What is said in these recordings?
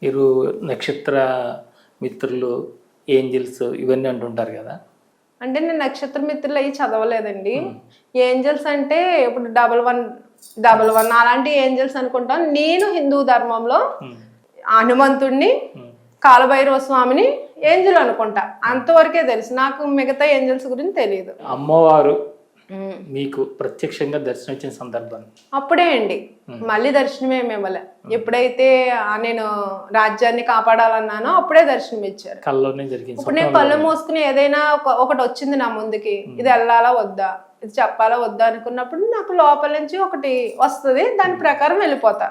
మీరు నక్షత్ర మిత్రులు, ఏంజిల్స్ ఇవన్నీ అంటుంటారు కదా. అంటే నేను నక్షత్ర మిత్రులు అవి చదవలేదండి. ఏంజల్స్ అంటే ఇప్పుడు 1111 అలాంటి ఏంజల్స్ అనుకుంటాం. నేను హిందూ ధర్మంలో హనుమంతుడిని, కాలభైరవ స్వామిని ఏంజల్ అనుకుంటా. అంతవరకే తెలుసు, నాకు మిగతా ఏంజల్స్ గురించి తెలియదు. అమ్మవారు మీకు ప్రత్యక్షంగా దర్శనం ఇచ్చిన సందర్భం అప్పుడే అండి, మళ్ళీ దర్శనమే ఇవ్వలే. ఎప్పుడైతే నేను రాజ్యాన్ని కాపాడాలన్నానో అప్పుడే దర్శనం ఇచ్చారు. కళ్ళలోనే జరిగింది. ఇప్పుడు నేను కళ్ళు మూసుకుని ఏదైనా ఒకటి వచ్చింది నా ముందుకి, ఇది వెళ్ళాలా వద్దా, ఇది చెప్పాలా వద్దా అనుకున్నప్పుడు నాకు లోపల నుంచి ఒకటి వస్తుంది, దాని ప్రకారం వెళ్ళిపోతా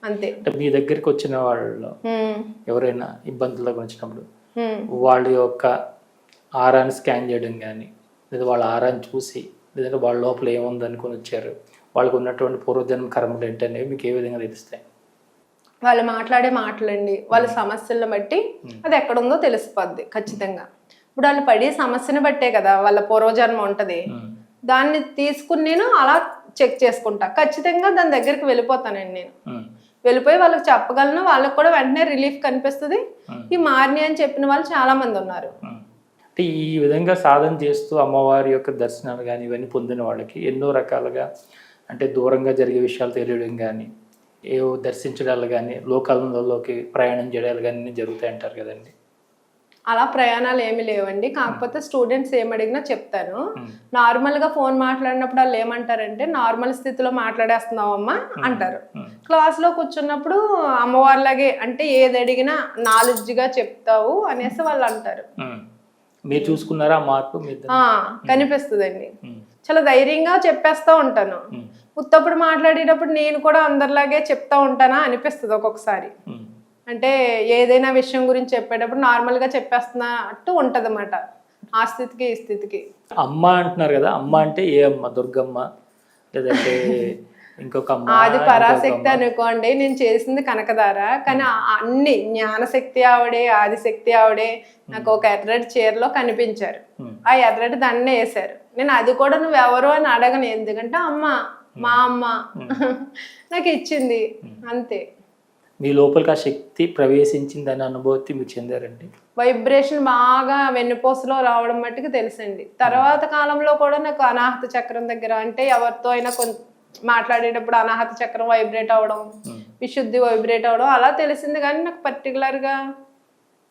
అంతే. మీ దగ్గరికి వచ్చిన వాళ్ళు ఎవరైనా ఇబ్బందులకు వచ్చినప్పుడు వాళ్ళ యొక్క ఆరాన్ని స్కాన్ చేయడం కానీ, లేదా వాళ్ళ ఆరాన్ని చూసి, లేదంటే వాళ్ళ లోపల ఏముంది అనుకుని వచ్చారు, వాళ్ళకు ఉన్నటువంటి పూర్వజన్మ కర్మలు ఏంటనేవి మీకు ఏ విధంగా తెలుస్తాయి? వాళ్ళు మాట్లాడే మాటలండి, వాళ్ళ సమస్యలను బట్టి అది ఎక్కడుందో తెలిసిపోద్ది ఖచ్చితంగా. ఇప్పుడు వాళ్ళు పడే సమస్యను బట్టే కదా వాళ్ళ పూర్వజన్మ ఉంటుంది. దాన్ని తీసుకుని నేను అలా చెక్ చేసుకుంటా, ఖచ్చితంగా దాని దగ్గరికి వెళ్ళిపోతానండి. నేను వెళ్ళిపోయి వాళ్ళకి చెప్పగలను, వాళ్ళకి కూడా వెంటనే రిలీఫ్ కనిపిస్తుంది. ఈ మారిని అని చెప్పిన వాళ్ళు చాలా మంది ఉన్నారు. అంటే ఈ విధంగా సాధన చేస్తూ అమ్మవారి యొక్క దర్శనాలు కానీ ఇవన్నీ పొందిన వాళ్ళకి ఎన్నో రకాలుగా, అంటే దూరంగా జరిగే విషయాలు తెలియడం కానీ, ఏవో దర్శించడాలు కానీ, లోకాలలోకి ప్రయాణం చేయడాలు కానీ జరుగుతాయి అంటారు కదండి. అలా ప్రయాణాలు ఏమి లేవండి. కాకపోతే స్టూడెంట్స్ ఏమడిగినా చెప్తాను. నార్మల్గా ఫోన్ మాట్లాడినప్పుడు వాళ్ళు ఏమంటారంటే, నార్మల్ స్థితిలో మాట్లాడేస్తున్నావమ్మా అంటారు. క్లాస్లో కూర్చున్నప్పుడు అమ్మవారిలాగే, అంటే ఏది అడిగినా నాలెడ్జ్గా చెప్తావు అనేసి వాళ్ళు అంటారు. మీరు చూసుకున్నారా మార్పు? కనిపిస్తుందండి. చాలా ధైర్యంగా చెప్పేస్తా ఉంటాను. ఉత్తప్పుడు మాట్లాడేటప్పుడు నేను కూడా అందరిలాగే చెప్తా ఉంటానా అనిపిస్తుంది ఒక్కొక్కసారి. అంటే ఏదైనా విషయం గురించి చెప్పేటప్పుడు నార్మల్గా చెప్పేస్తున్నట్టు ఉంటుంది అన్నమాట, ఆ స్థితికి ఈ స్థితికి. అమ్మ అంటున్నారు కదా, అమ్మ అంటే ఏ అమ్మ? దుర్గమ్మ, లేదంటే ఇంకొక అమ్మ? ఆది పరాశక్తి అనుకోండి. నేను చేసింది కనకదార, కానీ అన్ని జ్ఞానశక్తి ఆవిడే, ఆదిశక్తి ఆవిడే. నాకు ఒక ఎర్రటి చీరలో కనిపించారు, ఆ ఎర్రటి దండే వేశారు. నేను అది కూడా నువ్వెవరు అని అడగను, ఎందుకంటే అమ్మ మా అమ్మ నాకు ఇచ్చింది అంతే. మీ లోపలికి ఆ శక్తి ప్రవేశించిందని అనుభూతి మీరు చెందారండి? వైబ్రేషన్ బాగా వెన్నుపూసలో రావడం మట్టుకు తెలుసండి. తర్వాత కాలంలో కూడా నాకు అనాహత చక్రం దగ్గర, అంటే ఎవరితో అయినా మాట్లాడేటప్పుడు అనాహత చక్రం వైబ్రేట్ అవ్వడం, విశుద్ధి వైబ్రేట్ అవ్వడం అలా తెలిసింది. కానీ నాకు పర్టికులర్గా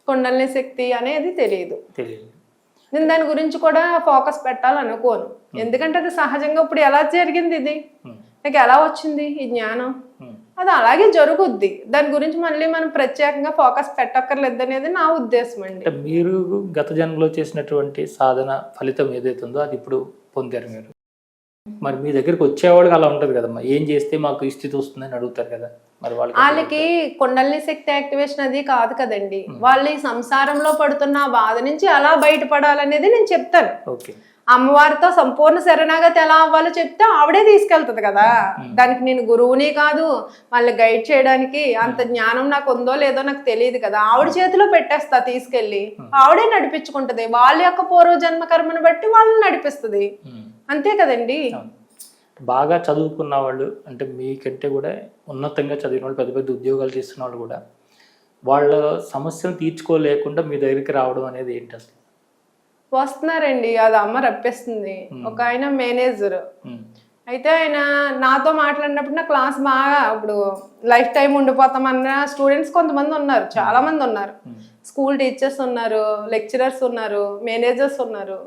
కుండలిని శక్తి అనేది తెలియదు. నేను దాని గురించి కూడా ఫోకస్ పెట్టాలనుకోను, ఎందుకంటే అది సహజంగా ఇప్పుడు ఎలా జరిగింది, ఇది నాకు ఎలా వచ్చింది ఈ జ్ఞానం, అది అలాగే జరుగుద్ది. దాని గురించి మళ్ళీ మనం ప్రత్యేకంగా ఫోకస్ పెట్టక్కర్లేదు అనేది నా ఉద్దేశం అండి. మీరు గత జన్మలో చేసినటువంటి సాధన ఫలితం ఏదైతే ఉందో అది ఇప్పుడు పొందారు మీరు. మరి మీ దగ్గరికి వచ్చేవాళ్ళకి అలా ఉంటుంది కదమ్మా, ఏం చేస్తే మాకు ఈ స్థితి వస్తుందని అడుగుతారు కదా. మరి వాళ్ళకి కుండలిని శక్తి యాక్టివేషన్ అది కాదు కదండి. వాళ్ళు ఈ సంసారంలో పడుతున్న బాధ నుంచి ఎలా బయటపడాలనేది నేను చెప్తాను. ఓకే, అమ్మవారితో సంపూర్ణ శరణాగతి ఎలా అవ్వాలో చెప్తే ఆవిడే తీసుకెళ్తుంది కదా. దానికి నేను గురువుని కాదు, వాళ్ళని గైడ్ చేయడానికి అంత జ్ఞానం నాకు ఉందో లేదో నాకు తెలియదు కదా. ఆవిడ చేతిలో పెట్టేస్తా తీసుకెళ్ళి, ఆవిడే నడిపించుకుంటది. వాళ్ళ యొక్క పూర్వజన్మ కర్మను బట్టి వాళ్ళని నడిపిస్తుంది, అంతే కదండి. బాగా చదువుకున్న వాళ్ళు, అంటే మీకంటే కూడా ఉన్నతంగా చదివిన వాళ్ళు, పెద్ద పెద్ద ఉద్యోగాలు చేస్తున్న వాళ్ళు కూడా వాళ్ళ సమస్యను తీర్చుకోలేకుండా మీ దగ్గరికి రావడం అనేది ఏంటి అసలు? వస్తున్నారండి, అది అమ్మ రప్పిస్తుంది. ఒక ఆయన మేనేజర్ అయితే, ఆయన నాతో మాట్లాడినప్పుడు నా క్లాస్ బాగా ఇప్పుడు లైఫ్ టైం ఉండిపోతామన్న స్టూడెంట్స్ కొంతమంది ఉన్నారు, చాలా మంది ఉన్నారు. స్కూల్ టీచర్స్ ఉన్నారు, లెక్చరర్స్ ఉన్నారు, మేనేజర్స్ ఉన్నారు.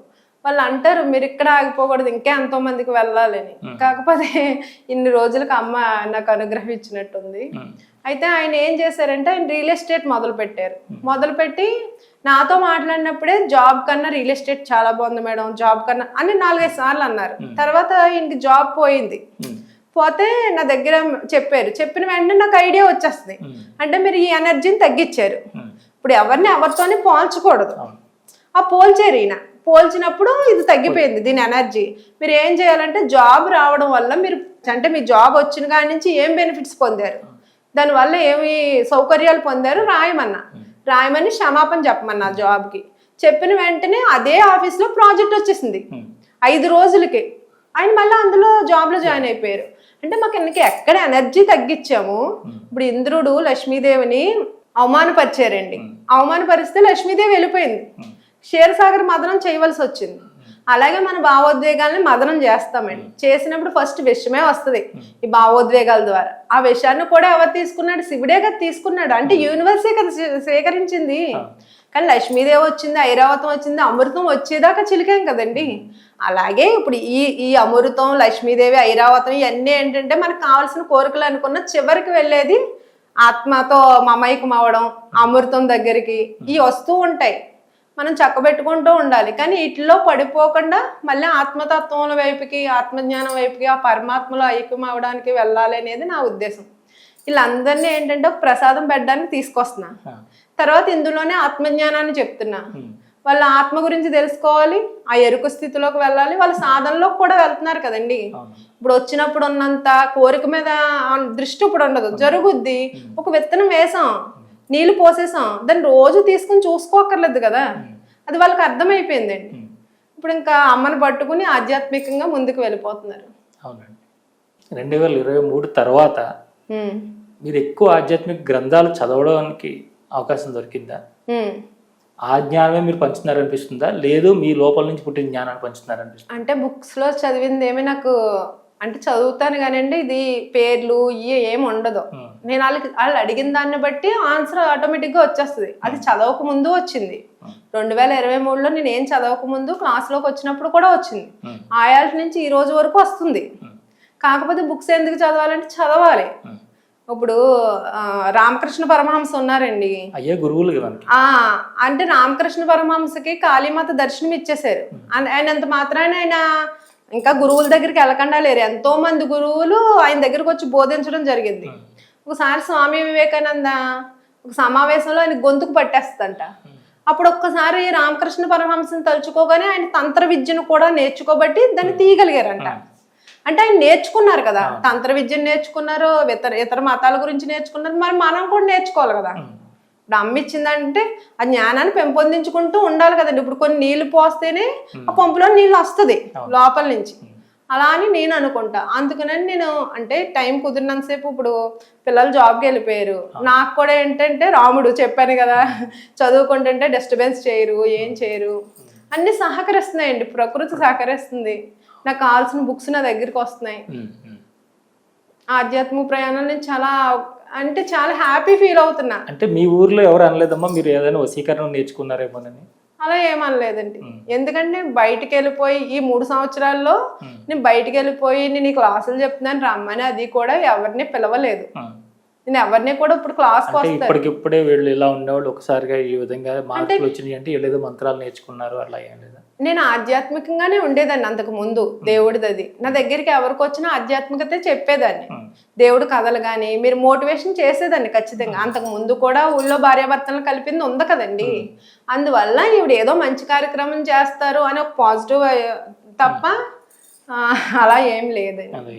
వాళ్ళు అంటారు మీరు ఇక్కడ ఆగిపోకూడదు, ఇంకా ఎంతో మందికి వెళ్ళాలని. కాకపోతే ఇన్ని రోజులకు అమ్మ నాకు అనుగ్రహించినట్టుంది. అయితే ఆయన ఏం చేశారంటే, ఆయన రియల్ ఎస్టేట్ మొదలు పెట్టారు. మొదలుపెట్టి నాతో మాట్లాడినప్పుడే జాబ్ కన్నా రియల్ ఎస్టేట్ చాలా బాగుంది మేడం, జాబ్ కన్నా అని 4-5 సార్లు అన్నారు. తర్వాత ఈయనకి జాబ్ పోయింది. పోతే నా దగ్గర చెప్పారు, చెప్పిన వెంటనే నాకు ఐడియా వచ్చేస్తుంది. అంటే మీరు ఈ ఎనర్జీని తగ్గించారు, ఇప్పుడు ఎవరితోని పోల్చకూడదు. ఆ పోల్చారు ఈయన, పోల్చినప్పుడు ఇది తగ్గిపోయింది దీని ఎనర్జీ. మీరు ఏం చేయాలంటే, జాబ్ రావడం వల్ల మీరు, అంటే మీ జాబ్ వచ్చిన కాడి నుంచి ఏం బెనిఫిట్స్ పొందారు, దానివల్ల ఏమి సౌకర్యాలు పొందారు రాయమని క్షమాపణ చెప్పమన్నా జాబ్కి. చెప్పిన వెంటనే అదే ఆఫీస్లో ప్రాజెక్ట్ వచ్చేసింది 5 రోజులకి. ఆయన మళ్ళీ అందులో జాబ్లో జాయిన్ అయిపోయారు. అంటే మాకు ఎక్కడ ఎనర్జీ తగ్గించాము. ఇప్పుడు ఇంద్రుడు లక్ష్మీదేవిని అవమానపరిచారండి. అవమానపరిస్తే లక్ష్మీదేవి వెళ్ళిపోయింది. క్షీరసాగర్ మదనం చేయవలసి వచ్చింది. అలాగే మన భావోద్వేగాల్ని మదనం చేస్తామండి. చేసినప్పుడు ఫస్ట్ విషమే వస్తుంది ఈ భావోద్వేగాల ద్వారా. ఆ విషయాన్ని కూడా ఎవరు తీసుకున్నాడు? శివుడే కదా తీసుకున్నాడు. అంటే యూనివర్సే కదా స్వీకరించింది. కానీ లక్ష్మీదేవి వచ్చింది, ఐరావతం వచ్చింది, అమృతం వచ్చేదాకా చిలికాం కదండి. అలాగే ఇప్పుడు ఈ అమృతం, లక్ష్మీదేవి, ఐరావతం ఇవన్నీ ఏంటంటే మనకు కావాల్సిన కోరికలు అనుకున్న చివరికి వెళ్ళేది ఆత్మతో మమైకం అవ్వడం, అమృతం దగ్గరికి ఇవి వస్తూ ఉంటాయి. మనం చక్కబెట్టుకుంటూ ఉండాలి. కానీ వీటిలో పడిపోకుండా మళ్ళీ ఆత్మతత్వం వైపుకి, ఆత్మజ్ఞానం వైపుకి, ఆ పరమాత్మలో ఐక్యం అవ్వడానికి వెళ్ళాలి అనేది నా ఉద్దేశం. వీళ్ళందరినీ ఏంటంటే ఒక ప్రసాదం పెట్టడానికి తీసుకొస్తున్నా. తర్వాత ఇందులోనే ఆత్మజ్ఞానాన్ని చెప్తున్నా. వాళ్ళ ఆత్మ గురించి తెలుసుకోవాలి, ఆ ఎరుక స్థితిలోకి వెళ్ళాలి, వాళ్ళ సాధనలోకి కూడా వెళ్తున్నారు కదండి. ఇప్పుడు వచ్చినప్పుడు ఉన్నంత కోరిక మీద దృష్టి ఇప్పుడు ఉండదు. జరుగుద్ది. ఒక విత్తనం వేసాం, నీళ్లు పోసేసాం, దాన్ని రోజు తీసుకుని చూసుకోకర్లేదు కదా. అది వాళ్ళకి అర్థమైపోయిందండి. ఇప్పుడు ఇంకా అమ్మని పట్టుకుని ఆధ్యాత్మికంగా ముందుకు వెళ్ళిపోతున్నారు. అవునండి. 2023 తర్వాత మీరు ఎక్కువ ఆధ్యాత్మిక గ్రంథాలు చదవడానికి అవకాశం దొరికిందా? ఆ జ్ఞానమే మీరు పంచుతున్నారనిపిస్తుందా, లేదు మీ లోపల నుంచి పుట్టిన జ్ఞానాన్ని పంచుతున్నారనిపిస్తుంది? అంటే బుక్స్ లో చదివింది ఏమి నాకు అంటే చదువుతాను కానండి, ఇది పేర్లు ఇవి ఏమి ఉండదు. నేను వాళ్ళు అడిగిన దాన్ని బట్టి ఆన్సర్ ఆటోమేటిక్గా వచ్చేస్తుంది. అది చదవక ముందు వచ్చింది. 2023లో నేను ఏం చదవక ముందు క్లాస్లోకి వచ్చినప్పుడు కూడా వచ్చింది. ఆయాల నుంచి ఈ రోజు వరకు వస్తుంది. కాకపోతే బుక్స్ ఎందుకు చదవాలంటే చదవాలి. ఇప్పుడు రామకృష్ణ పరమహంస ఉన్నారండి, అయ్యే గురువులు కదా. అంటే రామకృష్ణ పరమహంసకి కాళీమాత దర్శనం ఇచ్చేసారు. ఆయనంత మాత్రాన ఆయన ఇంకా గురువుల దగ్గరికి వెళ్ళకుండా లేరు. ఎంతో మంది గురువులు ఆయన దగ్గరకు వచ్చి బోధించడం జరిగింది. ఒకసారి స్వామి వివేకానంద ఒక సమావేశంలో ఆయన గొంతుకు పట్టేస్తుందంట. అప్పుడు ఒక్కసారి రామకృష్ణ పరమహంసని తలుచుకోగానే ఆయన తంత్ర విద్యను కూడా నేర్చుకోబట్టి దాన్ని తీయగలిగారంట. అంటే ఆయన నేర్చుకున్నారు కదా, తంత్ర విద్యను నేర్చుకున్నారు, ఇతర మతాల గురించి నేర్చుకున్నారు. మరి మనం కూడా నేర్చుకోవాలి కదా. ఇప్పుడు అమ్మ ఇచ్చిందంటే ఆ జ్ఞానాన్ని పెంపొందించుకుంటూ ఉండాలి కదండి. ఇప్పుడు కొన్ని నీళ్లు పోస్తేనే ఆ పంపులో నీళ్ళు వస్తుంది లోపల నుంచి. అలా అని నేను అనుకుంటా. అందుకనని నేను అంటే టైం కుదిరినంతసేపు ఇప్పుడు పిల్లలు జాబ్కి వెళ్ళిపోయారు. నాకు కూడా ఏంటంటే రాముడు చెప్పాను కదా, చదువుకుంటుంటే డిస్టర్బెన్స్ చేయరు, ఏం చేయరు, అన్ని సహకరిస్తున్నాయండి. ప్రకృతి సహకరిస్తుంది. నాకు కావాల్సిన బుక్స్ నా దగ్గరికి వస్తున్నాయి. ఆధ్యాత్మిక ప్రయాణం నేను చాలా హ్యాపీ ఫీల్ అవుతున్నా. అంటే మీ ఊర్లో ఎవరు అనలేదమ్మా మీరు ఏదైనా వశీకరణ నేర్చుకున్నారేమోనని? అలా ఏమనలేదండి. ఎందుకంటే నేను బయటికి వెళ్ళిపోయి ఈ 3 సంవత్సరాల్లో నేను బయటికి వెళ్ళిపోయి నేను ఈ క్లాసులు చెప్తున్నాను రమ్మని అది కూడా ఎవరిని పిలవలేదు. నేను ఎవరిని కూడా ఇప్పుడు క్లాస్కి వస్తాను. ఇప్పటికిప్పుడే వీళ్ళు ఇలా ఉండేవాళ్ళు ఒకసారిగా ఈ విధంగా మార్పులు వచ్చినాయి అంటే ఏదో మంత్రాలు నేర్చుకున్నారు అలా ఏం లేదా? నేను ఆధ్యాత్మికంగానే ఉండేదాన్ని అంతకు ముందు. దేవుడిది అది నా దగ్గరికి ఎవరికి వచ్చినా ఆధ్యాత్మికతే చెప్పేదాన్ని. దేవుడు కథలు కానీ మీరు మోటివేషన్ చేసేదాన్ని ఖచ్చితంగా. అంతకు ముందు కూడా ఊళ్ళో భార్యాభర్తలను కలిపింది ఉంది కదండి. అందువల్ల ఈవిడ ఏదో మంచి కార్యక్రమం చేస్తారు అని ఒక పాజిటివ్ తప్ప అలా ఏం లేదండి.